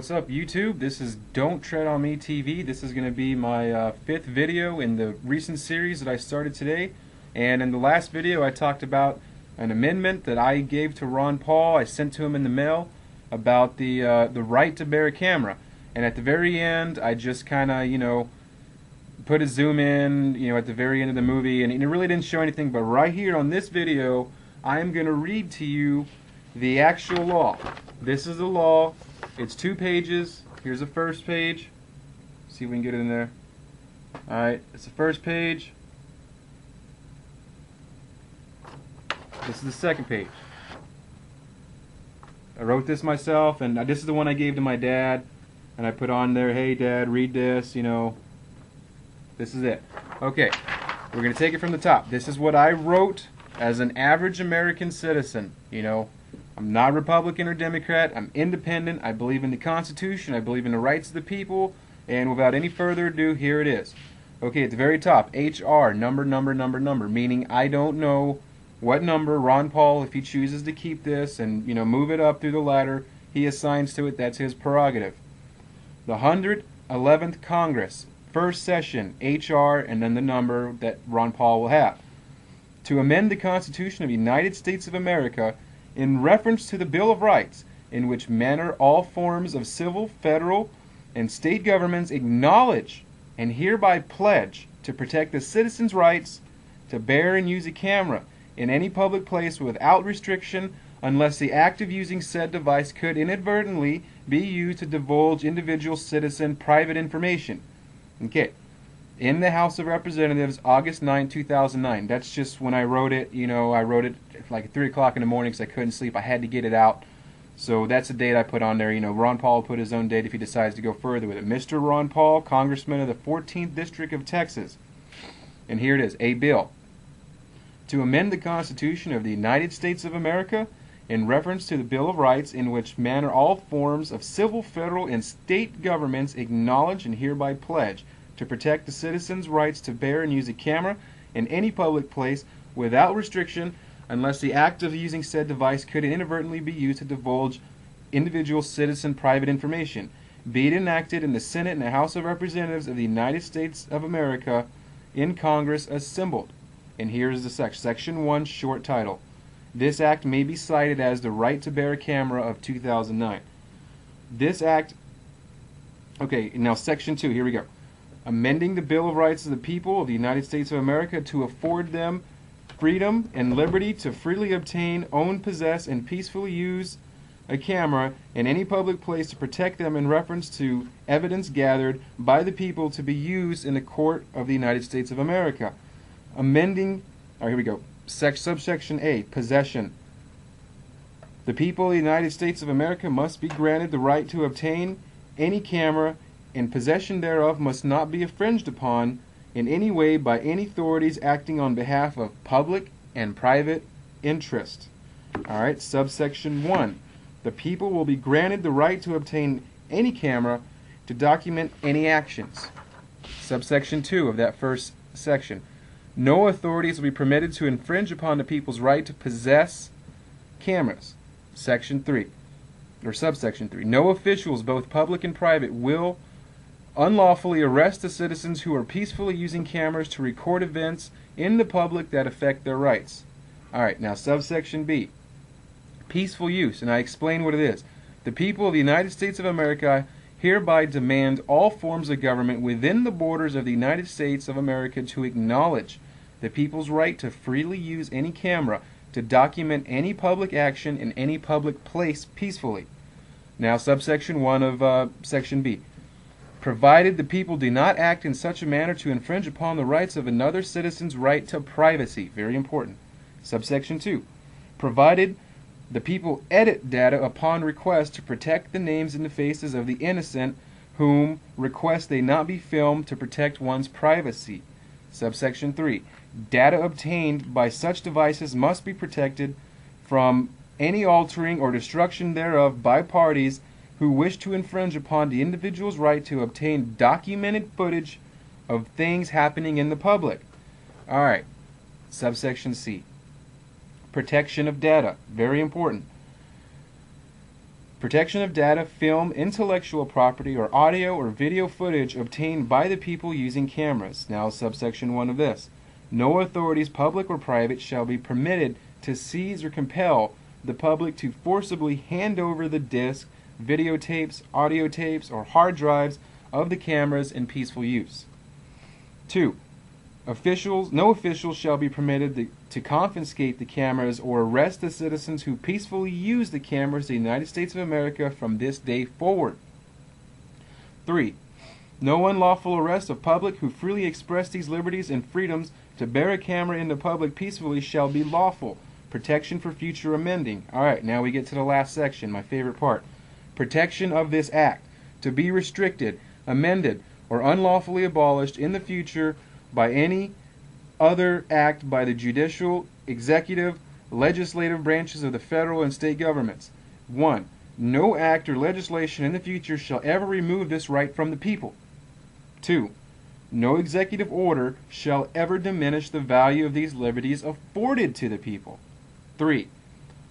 What's up, YouTube? This is Don't Tread on Me TV. This is going to be my fifth video in the recent series that I started today. And in the last video I talked about an amendment that I gave to Ron Paul. I sent to him in the mail about the right to bear a camera. And at the very end I just kind of, put a zoom in, at the very end of the movie, and it really didn't show anything. But right here on this video I'm going to read to you the actual law. This is the law. It's 2 pages. Here's the first page. See if we can get it in there. Alright, it's the first page. This is the second page. I wrote this myself, and this is the one I gave to my dad. And I put on there, hey Dad, read this, This is it. Okay, we're going to take it from the top. This is what I wrote as an average American citizen, I'm not Republican or Democrat. I'm independent. I believe in the Constitution. I believe in the rights of the people. And without any further ado, here it is. Okay, at the very top, HR, number, meaning I don't know what number Ron Paul, if he chooses to keep this and, move it up through the ladder, he assigns to it. That's his prerogative. The 111th Congress, first session, HR, and then the number that Ron Paul will have. To amend the Constitution of the United States of America in reference to the Bill of Rights, in which manner all forms of civil, federal, and state governments acknowledge and hereby pledge to protect the citizens' rights to bear and use a camera in any public place without restriction, unless the act of using said device could inadvertently be used to divulge individual citizen private information. Okay. In the House of Representatives, August 9, 2009. That's just when I wrote it. I wrote it like 3 o'clock in the morning because I couldn't sleep. I had to get it out. So that's the date I put on there. Ron Paul will put his own date if he decides to go further with it. Mr. Ron Paul, Congressman of the 14th District of Texas. And here it is. A bill to amend the Constitution of the United States of America in reference to the Bill of Rights, in which manner all forms of civil, federal, and state governments acknowledge and hereby pledge to protect the citizens' rights to bear and use a camera in any public place without restriction, unless the act of using said device could inadvertently be used to divulge individual citizen private information. Be it enacted in the Senate and the House of Representatives of the United States of America in Congress assembled. And here is the Section 1 short title. This act may be cited as the Right to Bear a Camera of 2009. This act, okay, now Section 2, here we go. Amending the Bill of Rights of the People of the United States of America to afford them freedom and liberty to freely obtain, own, possess, and peacefully use a camera in any public place to protect them in reference to evidence gathered by the people to be used in the court of the United States of America. Amending, here we go, subsection A, possession. The people of the United States of America must be granted the right to obtain any camera, and possession thereof must not be infringed upon in any way by any authorities acting on behalf of public and private interest. Alright, subsection 1. The people will be granted the right to obtain any camera to document any actions. Subsection 2 of that first section. No authorities will be permitted to infringe upon the people's right to possess cameras. Section 3, or subsection 3. No officials, both public and private, will unlawfully arrest the citizens who are peacefully using cameras to record events in the public that affect their rights. Alright, now subsection B. Peaceful use, and I explain what it is. The people of the United States of America hereby demand all forms of government within the borders of the United States of America to acknowledge the people's right to freely use any camera to document any public action in any public place peacefully. Now subsection 1 of section B. Provided the people do not act in such a manner to infringe upon the rights of another citizen's right to privacy. Very important. Subsection 2. Provided the people edit data upon request to protect the names and the faces of the innocent whom request they not be filmed to protect one's privacy. Subsection 3. Data obtained by such devices must be protected from any altering or destruction thereof by parties who wish to infringe upon the individual's right to obtain documented footage of things happening in the public. Alright, subsection C. Protection of data, very important. Protection of data, film, intellectual property, or audio or video footage obtained by the people using cameras. Now, subsection 1 of this. No authorities, public or private, shall be permitted to seize or compel the public to forcibly hand over the disc, videotapes, audio tapes, or hard drives of the cameras in peaceful use. 2. No officials shall be permitted to confiscate the cameras or arrest the citizens who peacefully use the cameras of the United States of America from this day forward. 3. No unlawful arrest of public who freely express these liberties and freedoms to bear a camera into public peacefully shall be lawful. Protection for future amending. Alright, now we get to the last section, my favorite part. Protection of this act to be restricted, amended, or unlawfully abolished in the future by any other act by the judicial, executive, legislative branches of the federal and state governments. 1. No act or legislation in the future shall ever remove this right from the people. 2. No executive order shall ever diminish the value of these liberties afforded to the people. 3.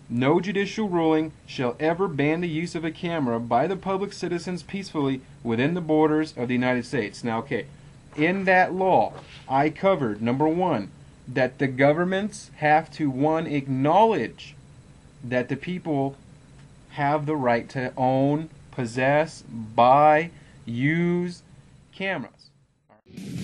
No judicial ruling shall ever ban the use of a camera by the public citizens peacefully within the borders of the United States. Now, okay, in that law, I covered, number 1, that the governments have to, 1, acknowledge that the people have the right to own, possess, buy, use cameras. All right.